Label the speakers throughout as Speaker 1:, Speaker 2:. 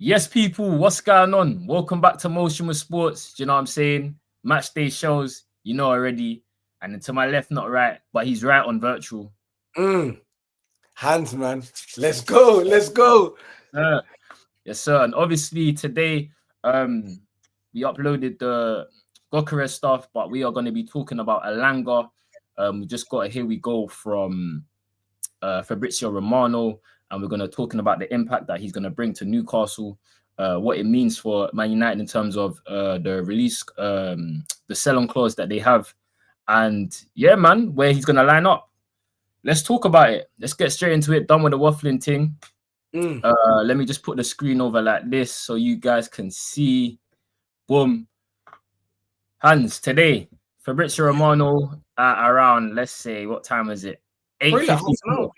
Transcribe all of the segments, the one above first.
Speaker 1: Yes, people, what's going on? Welcome back to Motion with Sports. Do you know what I'm saying? Match day shows, you know already. And then to my left, not right, but he's right on virtual.
Speaker 2: Hands, man. Let's go. Let's go.
Speaker 1: Yes, sir. And obviously today, we uploaded the Gokares stuff, but we are going to be talking about Elanga. We just got a here we go from Fabrizio Romano, and we're going to talking about the impact that he's going to bring to Newcastle, what it means for Man United in terms of the release, the sell-on clause that they have, and yeah, man, where he's going to line up. Let's talk about it. Let's get straight into it. Done with the waffling thing. Let me just put the screen over like this so you guys can see. Boom. Hands today. Fabrizio Romano at around, let's say, what time is it? 8:54.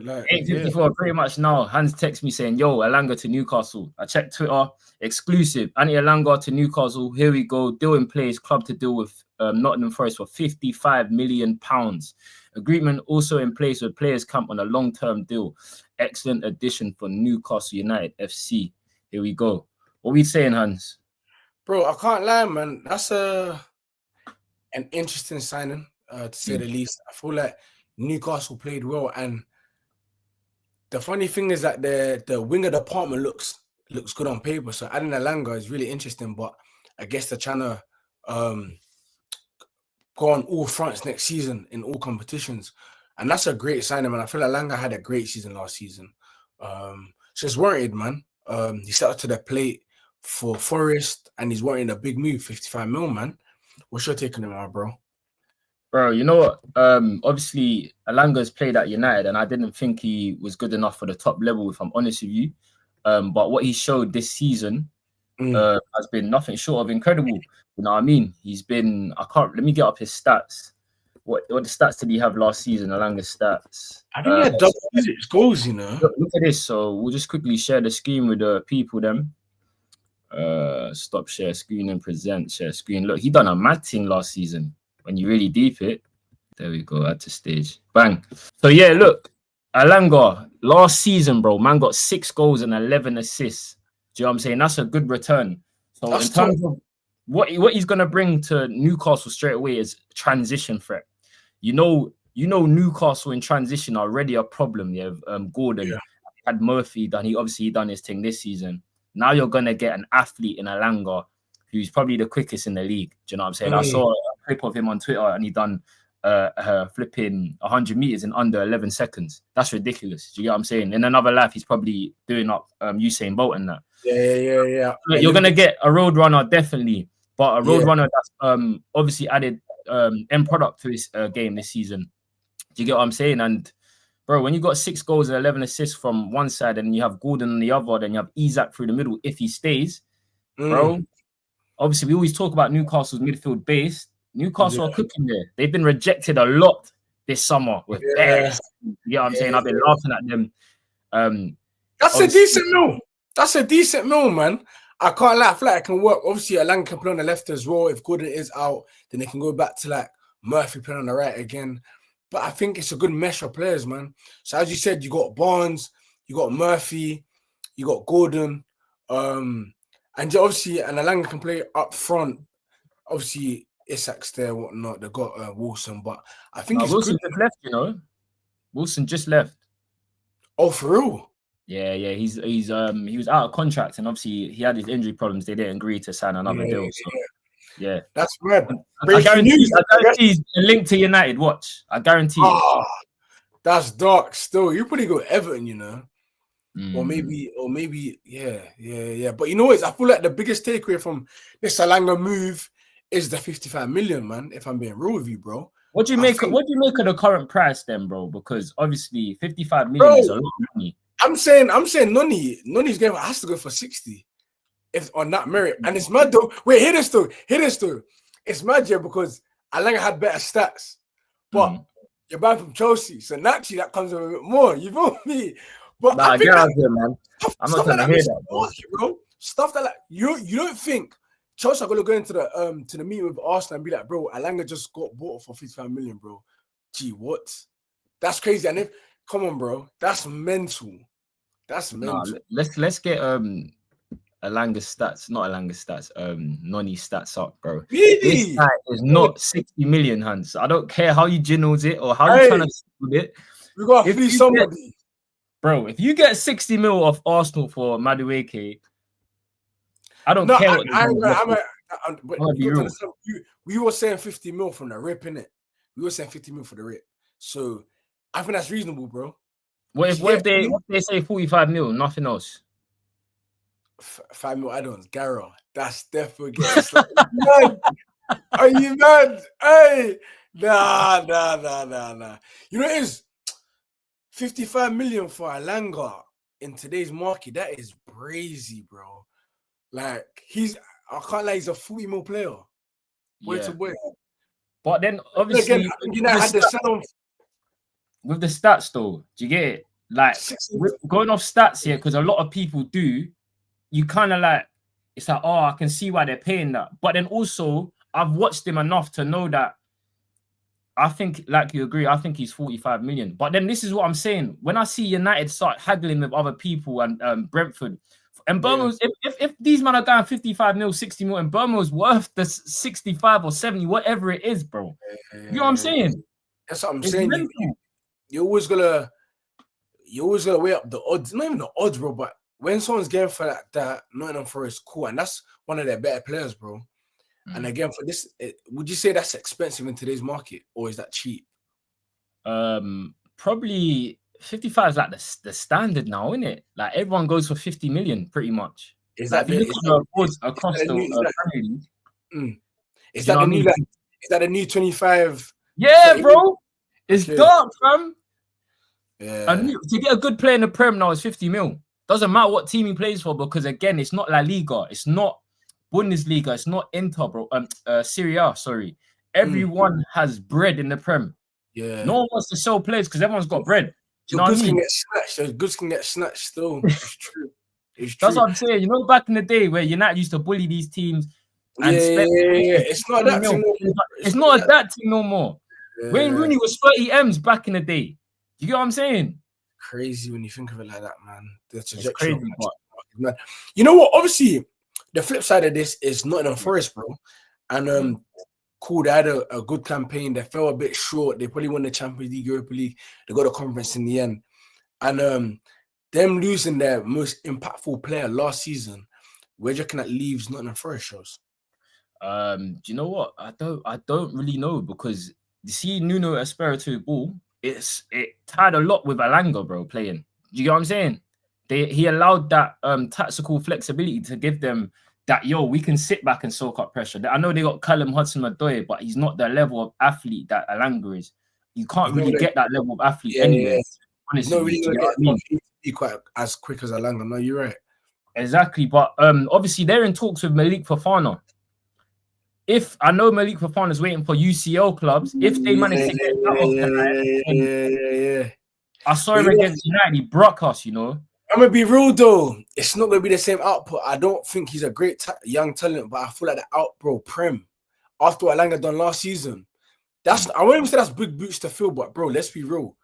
Speaker 2: Like
Speaker 1: 8:54, pretty much now. Hans texts me saying, yo, Elanga to Newcastle. I checked Twitter, exclusive. Anthony Elanga to Newcastle. Here we go. Deal in place. Club to deal with Nottingham Forest for £55 million. Agreement also in place with Players Camp on a long-term deal. Excellent addition for Newcastle United FC. Here we go. What are we saying, Hans?
Speaker 2: Bro, I can't lie, man. That's an interesting signing, to say the least. I feel like Newcastle played well, and the funny thing is that the winger department looks good on paper. So adding Elanga is really interesting, but I guess they're trying to go on all fronts next season in all competitions, and that's a great signing, man. I feel like Elanga had a great season last season. So it's warranted, man. He stepped up to the plate for Forest, and he's wanting a big move, 55 mil, man. What's your take on him, bro?
Speaker 1: Bro, you know what? Obviously, Elanga's played at United, and I didn't think he was good enough for the top level, if I'm honest with you. But what he showed this season has been nothing short of incredible. You know what I mean? He's been, let me get up his stats. What the stats did he have last season? Elanga's stats.
Speaker 2: I think he had double digits goals, you know.
Speaker 1: Look at this. So we'll just quickly share the screen with the people then. Stop share screen and present share screen. Look, he done a mad thing last season. When you really deep it, there we go, add to stage. Bang. So yeah, look, Elanga, last season, bro, man got 6 goals and 11 assists. Do you know what I'm saying? That's a good return. So in terms of what he's gonna bring to Newcastle straight away is transition threat. You know Newcastle in transition are already a problem. Yeah, Gordon had Murphy done. He done his thing this season. Now you're gonna get an athlete in Elanga who's probably the quickest in the league. Do you know what I'm saying? I saw a clip of him on Twitter, and he done flipping 100 meters in under 11 seconds. That's ridiculous. Do you get what I'm saying? In another life, he's probably doing up Usain Bolt and that.
Speaker 2: Yeah.
Speaker 1: You're gonna get a road runner definitely, but a road runner that's obviously added end product to his game this season. Do you get what I'm saying? And bro, when you got 6 goals and 11 assists from one side, and you have Gordon on the other, then you have Isak through the middle if he stays, bro. Obviously, we always talk about Newcastle's midfield base. Newcastle are cooking there. They've been rejected a lot this summer with bears. You know what I'm saying? I've been laughing at them.
Speaker 2: That's a decent mil. That's a decent mil, man. I can't lie. I feel like it can work. Obviously, Elanga can play on the left as well. If Gordon is out, then they can go back to like Murphy playing on the right again. But I think it's a good mesh of players, man. So as you said, you got Barnes, you got Murphy, you got Gordon, and obviously, and Elanga can play up front. Obviously, Isak's there, whatnot. They got Wilson, but I think it's
Speaker 1: Wilson
Speaker 2: good.
Speaker 1: just left. You know, Wilson just left.
Speaker 2: Oh, for real?
Speaker 1: Yeah. He was out of contract, and obviously he had his injury problems. They didn't agree to sign another deal. So yeah,
Speaker 2: that's mad.
Speaker 1: I guarantee he's linked to United. Watch, I guarantee.
Speaker 2: That's dark. Still, you probably go Everton, you know. Or maybe, yeah. But you know what? I feel like the biggest takeaway from this Elanga move is the 55 million, man. If I'm being real with you, bro.
Speaker 1: What do you make of the current price then, bro? Because obviously 55 million is a lot of money.
Speaker 2: I'm saying Noni's game has to go for 60 if on that merit. And it's mad though. Wait, hear this though. It's mad, yeah, because Elanga had better stats, but you're buying from Chelsea, so naturally that comes with a bit more. You feel me? But
Speaker 1: I think man. I'm not trying to hear that,
Speaker 2: bro. Stuff that like you don't think Chelsea are gonna go into the meeting with Arsenal and be like, bro, Elanga just got bought for 55 million, bro. Gee, what? That's crazy. And come on, bro, that's mental. That's mental.
Speaker 1: Let's get Alanga stats, not Alanga stats, Noni stats up, bro.
Speaker 2: Really?
Speaker 1: This guy is not 60 million, Hans. I don't care how you jinnels it or how you trying to with it.
Speaker 2: We gotta free somebody.
Speaker 1: Bro, if you get 60 mil off Arsenal for Madueke, I don't care what
Speaker 2: we were saying 50 mil from the rip, innit? We were saying 50 mil for the rip. So I think that's reasonable, bro.
Speaker 1: What if they say 45 mil, nothing else?
Speaker 2: 5 mil add-ons, Garrow. That's definitely getting mad. Are you mad? Hey, nah. You know it is 55 million for Elanga in today's market. That is crazy, bro. Like I can't lie, he's a 40 mil player. Boy to boy.
Speaker 1: But then obviously
Speaker 2: again, had the
Speaker 1: with the stats though, do you get it? Like going off stats here, because a lot of people do, you kind of like, it's like, oh, I can see why they're paying that. But then also, I've watched him enough to know that I think, like you agree, I think he's 45 million. But then this is what I'm saying. When I see United start haggling with other people and Brentford, and Burmo's, if these men are going 55 mil, 60 mil, and Burmo's worth the 65 or 70, whatever it is, bro. You know what I'm saying?
Speaker 2: That's what I'm saying. You always gotta weigh up the odds. Not even the odds, bro, but when someone's getting for that Nottingham Forest, cool, and that's one of their better players, bro. And again, for this, would you say that's expensive in today's market, or is that cheap?
Speaker 1: Probably 55 is like the standard now, isn't it? Like everyone goes for 50 million, pretty much. Is that the
Speaker 2: new 25?
Speaker 1: Yeah, bro. It's dark, fam.
Speaker 2: Yeah.
Speaker 1: To get a good player in the Prem now is 50 mil. Doesn't matter what team he plays for, because again, it's not La Liga, it's not Bundesliga, it's not Inter, bro. Serie A, sorry. Everyone has bread in the Prem.
Speaker 2: Yeah.
Speaker 1: No one wants to sell players because everyone's got bread. Do you know what I mean?
Speaker 2: Goods can get snatched still. It's true. It's true.
Speaker 1: That's what I'm saying. You know, back in the day where United used to bully these teams. And
Speaker 2: it's not that thing.
Speaker 1: It's not that thing no more. Wayne Rooney was 30 M's back in the day. You get what I'm saying?
Speaker 2: Crazy when you think of it like that, man.
Speaker 1: It's crazy,
Speaker 2: man. You know what? Obviously, the flip side of this is Nottingham Forest, bro. And cool, they had a good campaign. They fell a bit short. They probably won the Champions League, Europa League. They got a conference in the end. And them losing their most impactful player last season, where do you reckon that leaves Nottingham Forest shows?
Speaker 1: Do you know what? I don't really know, because you see Nuno Espirito Ball, it tied a lot with Elanga, bro, playing. Do you get what I'm saying? He allowed that tactical flexibility to give them that, we can sit back and soak up pressure. I know they got Callum Hudson-Odoi, but he's not the level of athlete that Elanga is. You can't really get that level of athlete anyway. Yeah. Honestly,
Speaker 2: no, really be quite as quick as Elanga. No, you're right.
Speaker 1: Exactly, but obviously they're in talks with Malik Fofana. If I know Malik Fofana is waiting for UCL clubs, if they manage to get that off tonight, I saw him against United. He broke us, you know.
Speaker 2: I'm gonna be real though. It's not gonna be the same output. I don't think he's a great young talent, but I feel like the outbro Prem after what Elanga done last season. I won't even say that's big boots to fill, but bro, let's be real.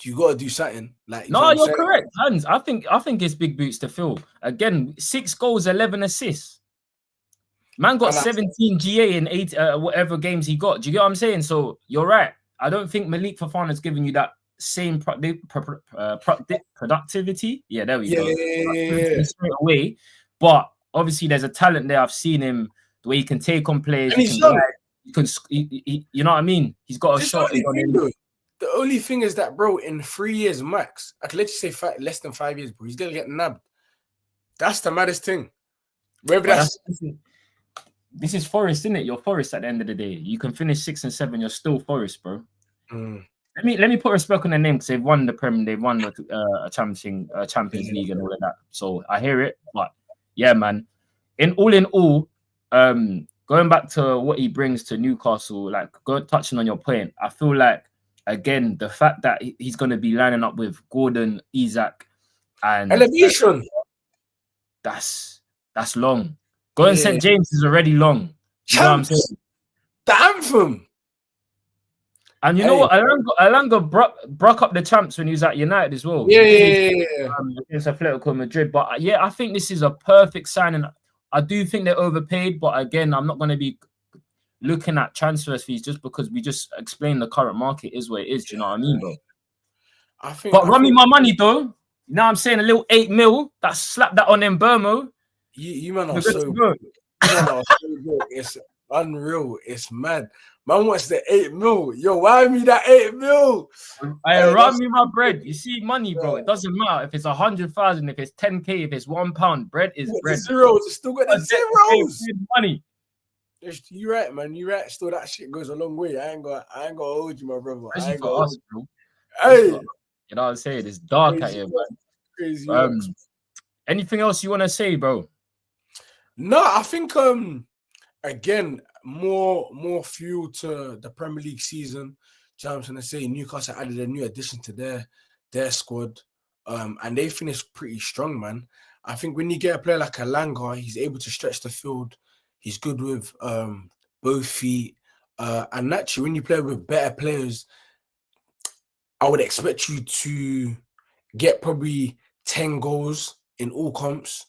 Speaker 2: You gotta do something. Like
Speaker 1: no, you're correct, Hans. I think it's big boots to fill. Again, 6 goals, 11 assists. Man got 17 GA in 8 whatever games he got. Do you get what I'm saying? So you're right. I don't think Malik Fofana is giving you that same productivity. Yeah, there we go. Straight away. But obviously, there's a talent there. I've seen him, the way he can take on players.
Speaker 2: And he's young.
Speaker 1: You know what I mean? He's got a shot.
Speaker 2: The only thing is that, bro, in 3 years max, I could let you say less than 5 years, bro, he's gonna get nabbed. That's the maddest thing.
Speaker 1: This is Forest, isn't it? You're Forest at the end of the day. You can finish 6 and 7. You're still Forest, bro. Let me put respect on their name, because they've won the Premier, they've won a Champions League and all of that. So I hear it, but yeah, man. In all, going back to what he brings to Newcastle, like touching on your point, I feel like again the fact that he's going to be lining up with Gordon, Isak, and
Speaker 2: elevation.
Speaker 1: That's long. Going St. James is already long. You know what I'm saying?
Speaker 2: The anthem.
Speaker 1: And you know what? Elanga broke up the champs when he was at United as well.
Speaker 2: Yeah.
Speaker 1: Against Atletico Madrid. But yeah, I think this is a perfect signing. I do think they're overpaid, but again, I'm not going to be looking at transfer fees just because we just explained the current market is what it is. Do you know what I mean, bro? Run me my money though. You know what I'm saying? A little 8 mil. Slap that on them Burmo.
Speaker 2: You man are so good. You man are so good. It's unreal. It's mad. Man wants the 8 mil. Yo, why me that 8 mil?
Speaker 1: Run me my bread. You see, money, bro. It doesn't matter if it's 100,000, if it's 10K, if it's £1. Bread is bread.
Speaker 2: Zeros. It's still got the zeros.
Speaker 1: Money.
Speaker 2: You right, man. You right. Still, that shit goes a long way. I ain't gonna hold you, my brother.
Speaker 1: Especially for us, bro.
Speaker 2: Hey,
Speaker 1: you know what I'm saying? It's dark out here, man.
Speaker 2: Crazy.
Speaker 1: Anything else you want to say, bro?
Speaker 2: No, I think again, more fuel to the Premier League season. You know what I'm trying to say? Newcastle added a new addition to their squad, and they finished pretty strong, man. I think when you get a player like Elanga, he's able to stretch the field. He's good with both feet, and naturally, when you play with better players, I would expect you to get probably 10 goals in all comps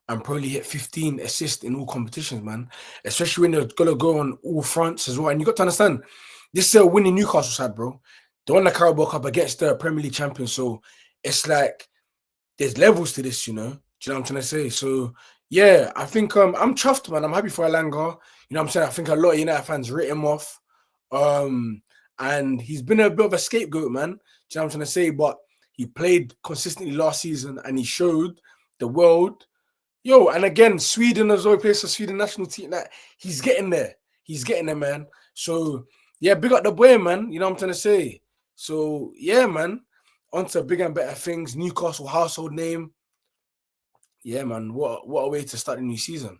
Speaker 2: and probably hit 15 assists in all competitions, man. Especially when they're going to go on all fronts as well. And you got to understand, this is a winning Newcastle side, bro. They won the Carabao Cup against the Premier League champions. So it's like there's levels to this, you know? Do you know what I'm trying to say? So, yeah, I think I'm chuffed, man. I'm happy for Elanga. You know what I'm saying? I think a lot of United fans write him off. And he's been a bit of a scapegoat, man. Do you know what I'm trying to say? But he played consistently last season and he showed the world. Yo, and again, Sweden as well, plays for Sweden national team. That he's getting there. He's getting there, man. So, yeah, big up the boy, man. You know what I'm trying to say? So, yeah, man. On to bigger and better things. Newcastle household name. Yeah, man. What a way to start the new season.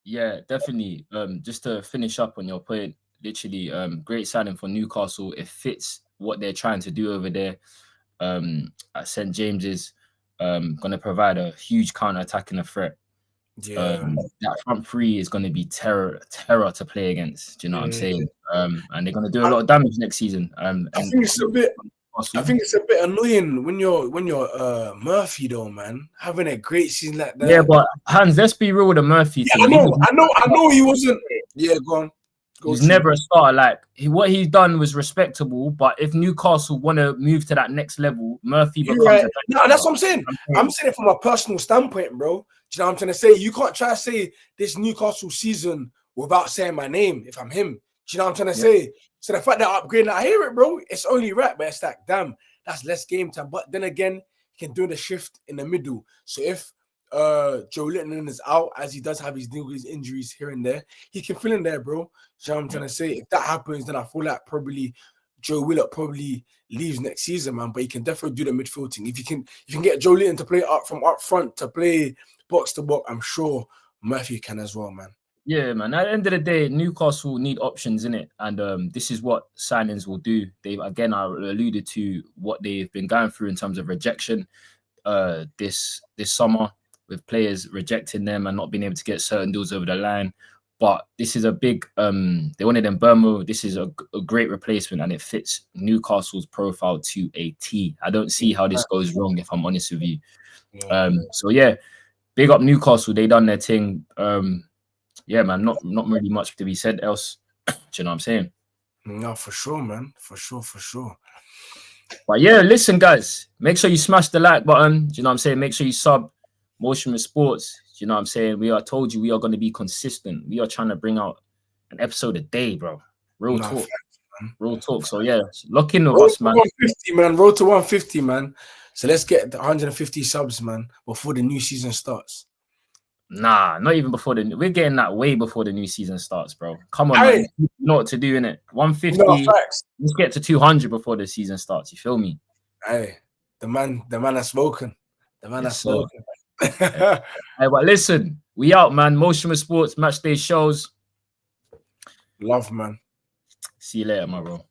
Speaker 1: Yeah, definitely. Just to finish up on your point, literally, great signing for Newcastle. It fits what they're trying to do over there. At St. James's, going to provide a huge counter-attacking threat.
Speaker 2: Yeah,
Speaker 1: that front three is going to be terror to play against. Do you know what I'm saying? And they're going to do a lot of damage next season.
Speaker 2: I think it's a bit annoying when you're Murphy though, man, having a great season like that.
Speaker 1: Yeah, but Hans, let's be real with the Murphy
Speaker 2: thing. I know he wasn't. Yeah, go on.
Speaker 1: He's never a starter. Like what he's done was respectable, but if Newcastle want to move to that next level, Murphy becomes.
Speaker 2: Right. No, that's what I'm saying. I'm saying it from a personal standpoint, bro. Do you know what I'm trying to say? You can't try to say this Newcastle season without saying my name if I'm him. Do you know what I'm trying to say? So the fact that upgrading, I hear it, bro. It's only right, but it's like, damn, that's less game time. But then again, he can do the shift in the middle. So if Joe Litton is out, as he does have his injuries here and there, he can fill in there, bro. You know what I'm trying to say? If that happens, then I feel like probably Joe Willock probably leaves next season, man. But he can definitely do the midfielding. If you can get Joe Litton to play up front to play box to box, I'm sure Murphy can as well, man.
Speaker 1: Yeah, man. At the end of the day, Newcastle need options in it, and this is what signings will do. They've again, I alluded to what they've been going through in terms of rejection this summer, with players rejecting them and not being able to get certain deals over the line. But this is a big, they wanted them Burmo. This is a great replacement and it fits Newcastle's profile to a T. I don't see how this goes wrong, if I'm honest with you. So yeah, big up Newcastle. They done their thing. Yeah, man, not really much to be said else. Do you know what I'm saying?
Speaker 2: No, for sure, man. For sure.
Speaker 1: But yeah, listen, guys, make sure you smash the like button. Do you know what I'm saying? Make sure you sub Motion with Sports. Do you know what I'm saying? We are told you we are going to be consistent. We are trying to bring out an episode a day, bro. Real talk. Real talk. So yeah, lock in with us, man.
Speaker 2: 150, man. Road to 150, man. So let's get the 150 subs, man, before the new season starts.
Speaker 1: Nah, not even before we're getting that way before the new season starts, bro. Come on, man. You know what to do, innit? 150. No, let's get to 200 before the season starts. You feel me?
Speaker 2: Hey, the man has spoken. The man has spoken.
Speaker 1: Hey, but listen, we out, man. Motion with Sports, match day shows.
Speaker 2: Love, man.
Speaker 1: See you later, my bro.